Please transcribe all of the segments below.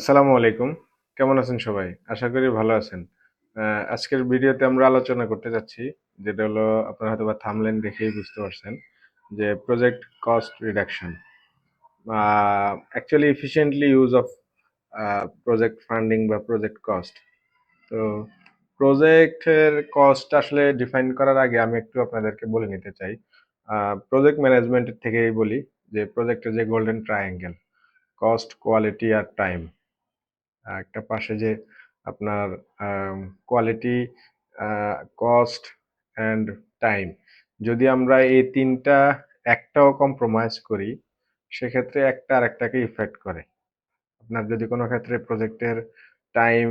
আসসালামু আলাইকুম। কেমন আছেন সবাই? আশা করি ভালো আছেন। আজকের ভিডিওতে আমরা আলোচনা করতে যাচ্ছি, যেটা হলো আপনারা হয়তোবা থাম্বনেইল দেখেই বুঝতে পারছেন যে project cost reduction. A actually efficiently use of project funding বা প্রজেক্ট কস্ট। তো প্রজেক্টের কস্ট আসলে ডিফাইন করার আগে আমি একটু আপনাদেরকে বলে নিতে চাই। প্রজেক্ট ম্যানেজমেন্টের থেকেই বলি যে প্রজেক্টের যে গোল্ডেন ট্রায়াঙ্গেল, কস্ট, কোয়ালিটি আর টাইম। একটা পাশে যে আপনার quality, a cost and time. যদি আমরা এই ৩ টা একটাও কম্প্রোমাইজ করি, সেক্ষেত্রে একটা আরেকটাকে ইফেক্ট করে। আপনার যদি কোনো ক্ষেত্রে প্রজেক্টের টাইম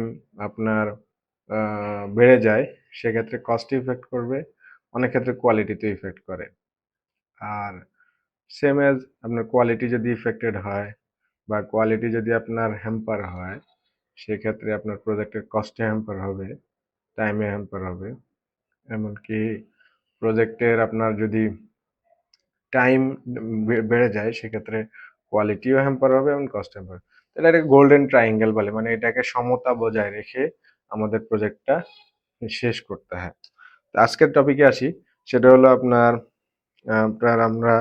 আপনার আ বেড়ে যায়, সেক্ষেত্রে কস্টে ইফেক্ট করবে। অনেক ক্ষেত্রে কোয়ালিটিতেও ইফেক্ট করে। আর সেম এজ আপনার কোয়ালিটি যদি ইফেক্টেড হয় বা কোয়ালিটি যদি আপনার হ্যাম্পার হয়, সেক্ষেত্রে আপনার প্রজেক্টের কস্টে হ্যাম্পার হবে, টাইমে হ্যাম্পার হবে। এমনকি প্রজেক্টের আপনার যদি টাইম বেড়ে যায়, সেক্ষেত্রে কোয়ালিটিও হ্যাম্পার হবে এবং কস্ট হ্যাম্পার। এটাকে গোল্ডেন ট্রায়াঙ্গেল বলে। মানে এটাকে সমতা বজায় রেখে আমাদের প্রজেক্টটা শেষ করতে হয়। তো আজকের টপিকে আসি। সেটা হলো আপনার আমরা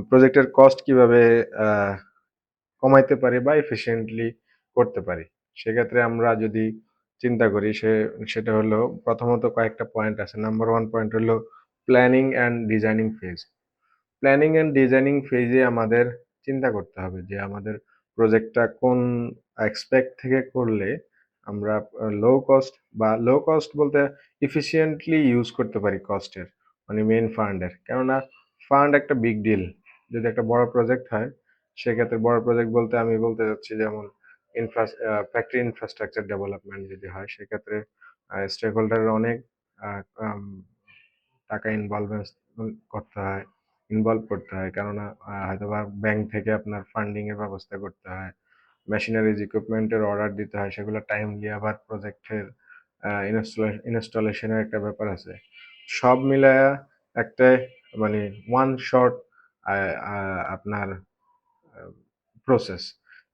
প্রজেক্টের কস্ট কিভাবে আ কমাইতে পারি বা এফিশিয়েন্টলি করতে পারি। সেক্ষেত্রে আমরা যদি চিন্তা করি সেটা হলো প্রথমত কয়েকটা পয়েন্ট আছে। নাম্বার 1 পয়েন্ট হলো planning and designing phase. Planning and designing ফেজে আমাদের চিন্তা করতে হবে যে আমাদের প্রজেক্টটা কোন অ্যাসপেক্ট থেকে করলে আমরা লো কস্ট বলতে এফিশিয়েন্টলি ইউজ করতে পারি কস্টের, মানে মেইন ফান্ডের। কেননা ফান্ড একটা বিগ ডিল। যদি একটা বড় প্রজেক্ট হয়, সেক্ষেত্রে বড় প্রজেক্ট বলতে আমি বলতে চাচ্ছি যেমন ফ্যাক্টরি ইনফ্রাস্ট্রাকচার ডেভেলপমেন্ট যদি হয়, সেক্ষেত্রে স্টেক হোল্ডারের অনেক আ আম টাকা করতে হয়, ইনভলভ করতে হয়। কেননা হয়তোবা ব্যাংক থেকে আপনার ফান্ডিং এর ব্যবস্থা করতে হয়। মেশিনারিজ, ইকুইপমেন্ট এর অর্ডার দিতে হয়। সেগুলো টাইমলি আবার প্রজেক্টের ইনস্টলেশন এর একটা ব্যাপার আছে। সব মিলায়া একটা মানে ওয়ান শট আ আ আপনার আ প্রসেস।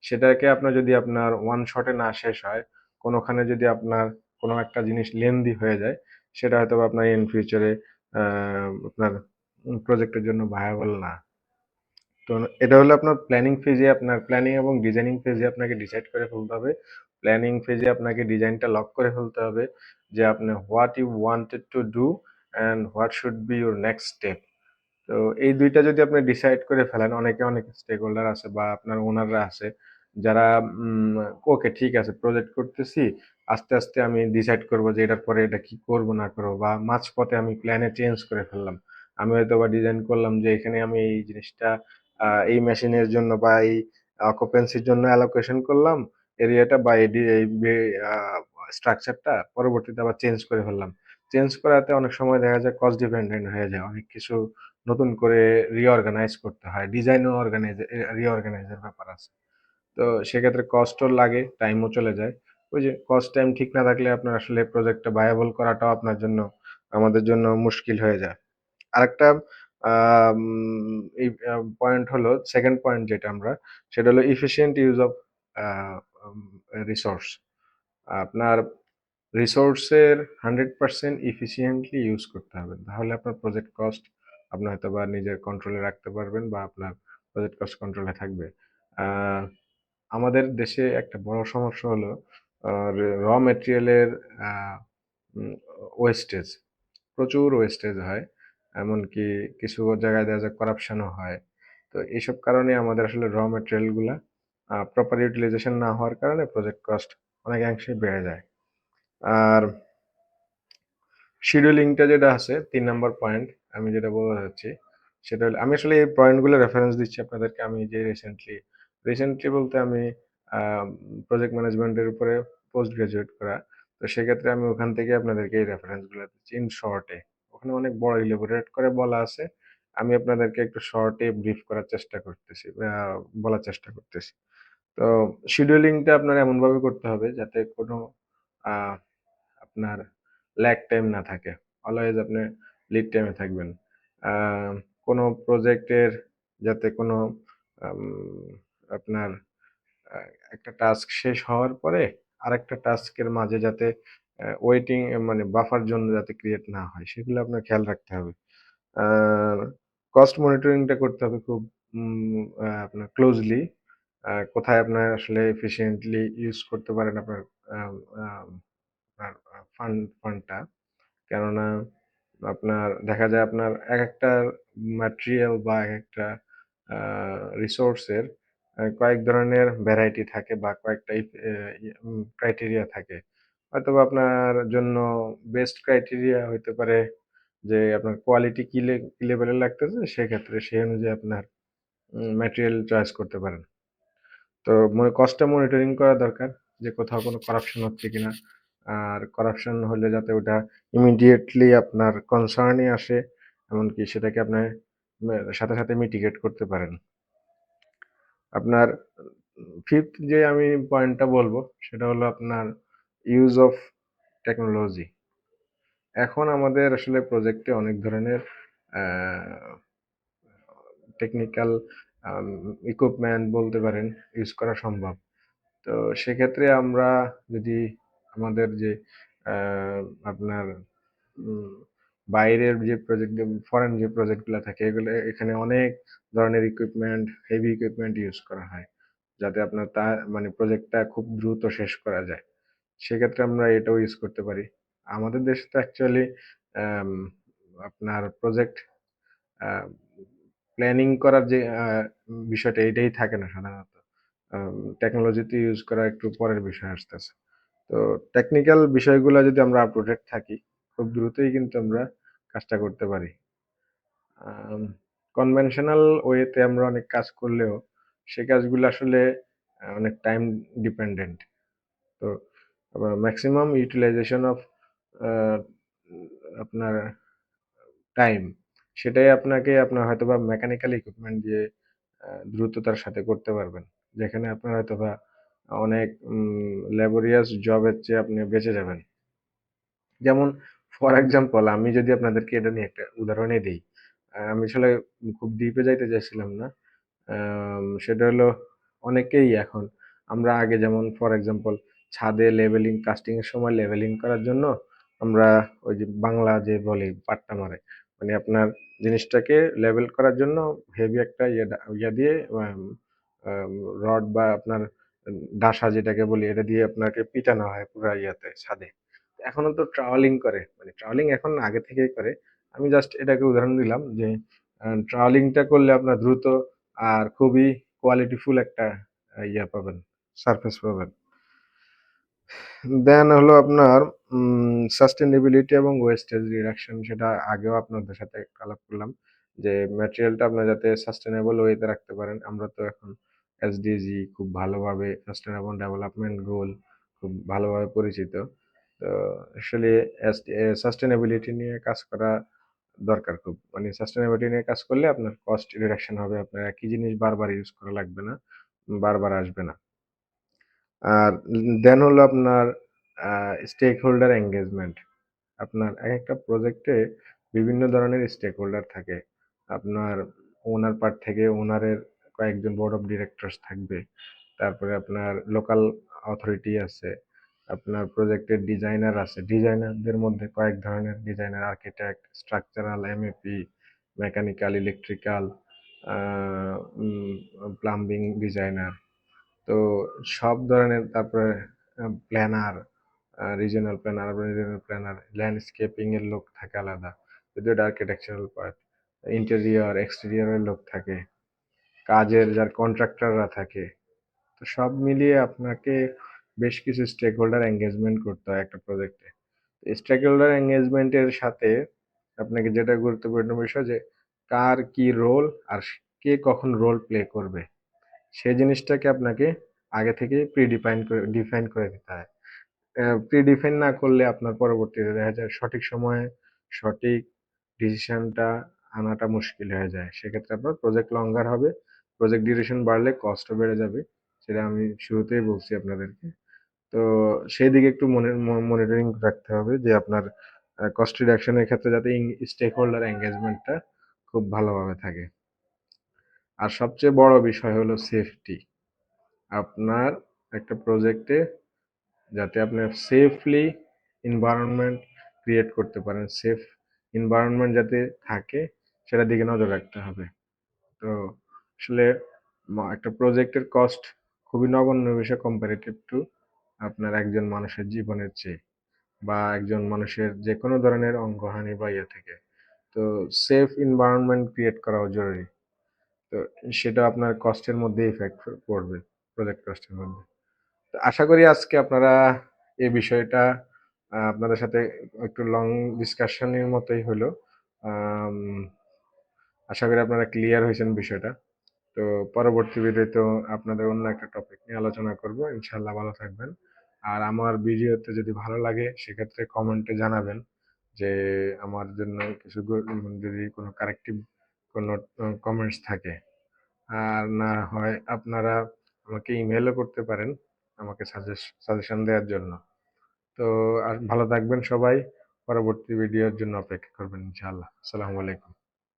সেটাকে আপনার ওয়ান শটে না শেষ হয়, কোনখানে যদি আপনার কোনো একটা জিনিস লেনদি হয়ে যায়, সেটা হয়তোবা আপনার ইন ফিউচারে আ আপনার প্রজেক্টের জন্য ভায়াবল না। তো এটা হলো আপনার প্ল্যানিং এবং ডিজাইনিং ফেজে আপনাকে ডিসাইড করে ফেলতে হবে। প্ল্যানিং ফেজে আপনাকে ডিজাইনটা লক করে ফেলতে হবে যে আপনি what you wanted to do and what should be your next step. তো এই ২ টা যদি আপনি ডিসাইড করে ফেলেন, অনেক স্টেক হোল্ডার আছে বা আপনার ওনাররা আছে যারা ওকে ঠিক আছে প্রজেক্ট করতেছি। আস্তে আমি ডিসাইড করব যে এটার পরে এটা কি করব না করব, বা মাঝপথে আমি প্ল্যানে চেঞ্জ করে ফেললাম। আমি হয়তোবা ডিজাইন করলাম যে এখানে আমি এই জিনিসটা এই মেশিনের জন্য বা এই অকুপেন্সির জন্য অ্যালোকেশন করলাম এরিয়াটা বা এই আ স্ট্রাকচারটা পরবর্তীতে আবার চেঞ্জ করে ফেললাম। চেঞ্জ করাতে অনেক সময় দেখা যায় কস্ট ডিপেন্ডেন্ট হয়ে যায়। অনেক কিছু নতুন করে রিঅর্গানাইজ করতে হয়। ডিজাইনও রিঅর্গানাইজ এর ব্যাপার আছে। তো সেক্ষেত্রে কস্টও লাগে, টাইমও চলে যায়। ওই যে কস্ট টাইম ঠিক না থাকলে আপনার আসলে প্রজেক্টটা ভায়াবল করাটাও আমাদের জন্য মুশকিল হয়ে যায়। আরেকটা আম এই পয়েন্ট হলো 2nd পয়েন্ট সেটা হলো efficient use of a um resource. আপনার রিসোর্সের 100% এফিশিয়েন্টলি ইউজ করতে হবে। তাহলে আপনার প্রজেক্ট কস্ট আপনি হয়তোবা নিজের কন্ট্রোলে রাখতে পারবেন বা আপনার প্রজেক্ট কস্ট কন্ট্রোলে থাকবে। আ আমাদের দেশে একটা বড় সমস্যা হলো র মেটেরিয়ালের আ উম ওয়েস্টেজ। প্রচুর ওয়েস্টেজ হয়। এমনকি কিছু জায়গায় দেখা যায় করাপশনও হয়। তো এইসব কারণে আমাদের আসলে র মেটেরিয়াল গুলা প্রপার ইউটিলাইজেশন না হওয়ার কারণে প্রজেক্ট কস্ট অনেকাংশেই বেড়ে যায়। আর শিডিউলিংটা যেটা আছে ৩ নাম্বার পয়েন্ট আমি যেটা বলতে চাচ্ছি, সেটা হলো আমি আসলে এই পয়েন্টগুলো রেফারেন্স দিচ্ছি আপনাদেরকে। আমি যে রিসেন্টলি বলতে আমি আ প্রজেক্ট ম্যানেজমেন্টের উপরে পোস্ট গ্রাজুয়েট করা। তো সেক্ষেত্রে আমি ওখান থেকে আপনাদেরকে এই রেফারেন্স গুলো দিচ্ছি ইন শর্টে। ওখানে অনেক বড় ইলাবোরেট করে বলা আছে। আমি আপনাদেরকে একটু শর্টে ব্রিফ করার চেষ্টা করতেছি, বলার চেষ্টা করতেছি। তো শিডিউলিংটা আপনার এমনভাবে করতে হবে যাতে কোনো আ আপনার ল্যাগ টাইম না থাকে। অলওয়েজ আপনি লিড টাইমে থাকবেন। আ কোনো প্রজেক্টের যাতে কোনো আম আপনার একটা টাস্ক শেষ হওয়ার পরে আরেকটা টাস্কের মাঝে যাতে ওয়েটিং মানে বাফার জন্য যাতে ক্রিয়েট না হয় সেগুলো আপনার খেয়াল রাখতে হবে। আর কস্ট মনিটরিংটা করতে হবে খুব আপনার ক্লোজলি। কোথায় আপনার আসলে এফিশিয়েন্টলি ইউজ করতে পারেন আপনার আ আ আপনার ফান্ডটা। কেননা আপনার দেখা যায় আপনার একেকটা ম্যাটেরিয়াল বা একেকটা আ রিসোর্সের কয়েক ধরনের ভ্যারাইটি থাকে বা কয়েকটা ক্রাইটেরিয়া থাকে। হয়তোবা আপনার জন্য বেস্ট ক্রাইটেরিয়া হইতে পারে যে আপনার কোয়ালিটি কি লেভেলের লাগতেছে সেক্ষেত্রে সেই অনুযায়ী আপনার ম্যাটেরিয়াল চয়েস করতে পারেন। তো কস্টটা মনিটরিং করা দরকার যে কোথাও কোনো করাপশন হচ্ছে কিনা। আর করাপশন হলে যাতে ওটা ইমিডিয়েটলি আপনার কনসার্ন এ আসে, এমনকি সেটাকে আপনার সাথে, সাথে মিটিগেট করতে পারেন। আপনার 5th যে আমি পয়েন্টটা বলব সেটা হলো আপনার ইউজ অফ টেকনোলজি। এখন আমাদের আসলে প্রজেক্টে অনেক ধরনের আ টেকনিক্যাল আম ইকুইপমেন্ট বলতে পারেন ইউজ করা সম্ভব। তো সেক্ষেত্রে আমরা যদি আমাদের যে আ আপনার উম বাইরের যে প্রজেক্ট ফরেন যে প্রজেক্ট গুলা থাকে এগুলো এখানে অনেক ধরনের ইকুইপমেন্ট, হেভি ইকুইপমেন্ট ইউজ করা হয়। যাতে আপনার মানে প্রজেক্টটা খুব দ্রুত শেষ করা যায়। সেক্ষেত্রে আমরা এটাও ইউজ করতে পারি। আমাদের দেশে তো অ্যাকচুয়ালি আম আপনার প্রজেক্ট আ প্ল্যানিং করার যে বিষয়টা এটাই থাকে না সাধারণত। টেকনোলজিতে ইউজ করা একটু পরের বিষয় আসতেছে। তো টেকনিক্যাল বিষয়গুলা যদি আমরা আপ টু ডেট থাকি, খুব দ্রুতই কিন্তু আমরা কাজটা করতে পারি। আম কনভেনশনাল ওয়েতে আমরা অনেক কাজ করলেও সেই কাজগুলো আসলে অনেক টাইম ডিপেন্ডেন্ট। তো মেক্সিমাম ইউটিলাইজেশন অফ আ আপনার টাইম সেটাই আপনাকে আপনার হয়তোবা মেকানিক্যাল ইকুইপমেন্ট দিয়ে দ্রুততার সাথে করতে পারবেন। যেখানে আপনার হয়তোবা অনেক ল্যাবোরিয়াস জবের চেয়ে আপনি বেঁচে যাবেন। যেমন ফর এক্সাম্পল আমি যদি আপনাদেরকে এটা নিয়ে একটা উদাহরণই দেই। আমি আসলে খুব ডিপে যাইতে চাইছিলাম না। সেটা হলো অনেকেই এখন আমরা আগে যেমন ফর এক্সাম্পল ছাদে লেভেলিং কাস্টিং এর সময় লেভেলিং করার জন্য আমরা ওই যে বাংলা যে বলে পাট্টা মারে। মানে আপনার জিনিসটাকে লেভেল করার জন্য হেভি একটা ইয়া দিয়ে আম রড বা আপনার ডাসা যেটাকে বলি এটা দিয়ে আপনাকে পিটানো হয় পুরা ইয়াতে ছাদে। এখনো তো ট্রাওয়ালিং করে। মানে ট্রাওয়ালিং এখন আগে থেকেই করে। আমি জাস্ট এটাকে উদাহরণ দিলাম যে ট্রাওয়ালিংটা করলে আপনার দ্রুত আর খুবই কোয়ালিটিফুল একটা ইয়া পাবেন, সারফেস পাবেন। দেন হলো আপনার সাস্টেইনেবিলিটি এবং ওয়েস্টেজ রিডাকশন সেটা আগেও আপনাদের সাথে আলাপ করলাম। যে ম্যাটেরিয়ালটা আপনারা যাতে সাস্টেইনেবল ওয়েতে রাখতে পারেন। আমরা তো এখন এসডিজি খুব ভালোভাবে সাস্টেইনেবল ডেভেলপমেন্ট গোল খুব ভালোভাবে পরিচিত। তো আসলে সাস্টেইনেবিলিটি নিয়ে কাজ করা দরকার খুব। মানে সাস্টেইনেবিলিটি নিয়ে কাজ করলে আপনার কস্ট রিডাকশন হবে। আপনার একই জিনিস বারবার ইউজ করা লাগবে না। বারবার আসবে না। আর দেন হলো আপনার আ স্টেক হোল্ডার এনগেজমেন্ট। আপনার একেকটা প্রজেক্টে বিভিন্ন ধরনের স্টেক হোল্ডার থাকে। আপনার ওনার পার্ট থেকে ওনারের কয়েকজন বোর্ড অফ ডিরেক্টরস থাকবে। তারপরে আপনার লোকাল অথরিটি আছে। আপনার প্রজেক্টের ডিজাইনার আছে। ডিজাইনারদের মধ্যে কয়েক ধরনের designer, architect, structural, MEP, mechanical, electrical, ah um plumbing designer. তো সব ধরনের তারপরে planner, regional planner, urban regional planner, landscaping এর লোক থাকে আলাদা। যদিও এটা আর্কিটেকচারাল পার্ট। ইন্টেরিয়র, এক্সটেরিয়র এর লোক থাকে। কাজের যার কন্ট্রাক্টররা থাকে। তো সব মিলিয়ে আপনাকে বেশ কিছু স্টেক হোল্ডার এনগেজমেন্ট করতে হয় একটা প্রজেক্টে। স্টেক হোল্ডার এনগেজমেন্ট এর সাথে আপনাকে যেটা গুরুত্বপূর্ণ বিষয় যে কার কি রোল আর কে কখন রোল প্লে করবে। সেই জিনিসটাকে আপনাকে আগে থেকেই ডিফাইন করে দিতে হয়। প্রি-ডিফাইন না করলে আপনার পরবর্তীতে দেখা যায় সঠিক সময়ে সঠিক ডিসিশনটা আনাটা মুশকিল হয়ে যায়। সেক্ষেত্রে আপনার প্রজেক্ট লঙ্গার হবে। প্রজেক্ট ডিউরেশন বাড়লে কস্টও বেড়ে যাবে। সেটা আমি শুরুতেই বলছি আপনাদেরকে। তো সেদিকে একটু মনিটরিং রাখতে হবে যে আপনার কস্ট রিডাকশন এর ক্ষেত্রে যাতে স্টেক হোল্ডার এনগেজমেন্টটা খুব ভালোভাবে থাকে। আর সবচেয়ে বড় বিষয় হলো সেফটি। আপনার একটা প্রজেক্টে যাতে আপনি সেফলি এনভায়রনমেন্ট ক্রিয়েট করতে পারেন, সেফ এনভায়রনমেন্ট যাতে থাকে সেটার দিকে নজর রাখতে হবে। তো আসলে একটা প্রজেক্টের কস্ট খুবই নগণ্য বিষয় কম্পারেটিভ টু আপনার একজন মানুষের জীবনের চেয়ে, বা একজন মানুষের যে কোনো ধরনের অঙ্গহানি বা ইয়ে থেকে। তো সেফ এনভায়রনমেন্ট ক্রিয়েট করাও জরুরি। তো সেটা আপনার কস্টের মধ্যে ইফেক্ট পড়বে, প্রজেক্ট কস্টের মধ্যে। তো আশা করি আজকে আপনারা এই বিষয়টা আপনাদের সাথে একটু লং ডিসকাশনের মতোই হলো। আম, আশা করি আপনারা ক্লিয়ার হয়েছেন বিষয়টা। তো পরবর্তী ভিডিওতেও আপনাদের অন্য একটা টপিক নিয়ে আলোচনা করব। ইনশাল্লাহ ভালো থাকবেন। আর আমার ভিডিওতে যদি ভালো লাগে সেক্ষেত্রে কমেন্টে জানাবেন যে আমার জন্য কিছু যদি কোনো কারেক্টিভ কোনো কমেন্টস থাকে। আর না হয় আপনারা আমাকে ইমেলও করতে পারেন আমাকে সাজেশন দেওয়ার জন্য। তো আর ভালো থাকবেন সবাই। পরবর্তী ভিডিওর জন্য অপেক্ষা করবেন ইনশাআল্লাহ। আসসালামু আলাইকুম।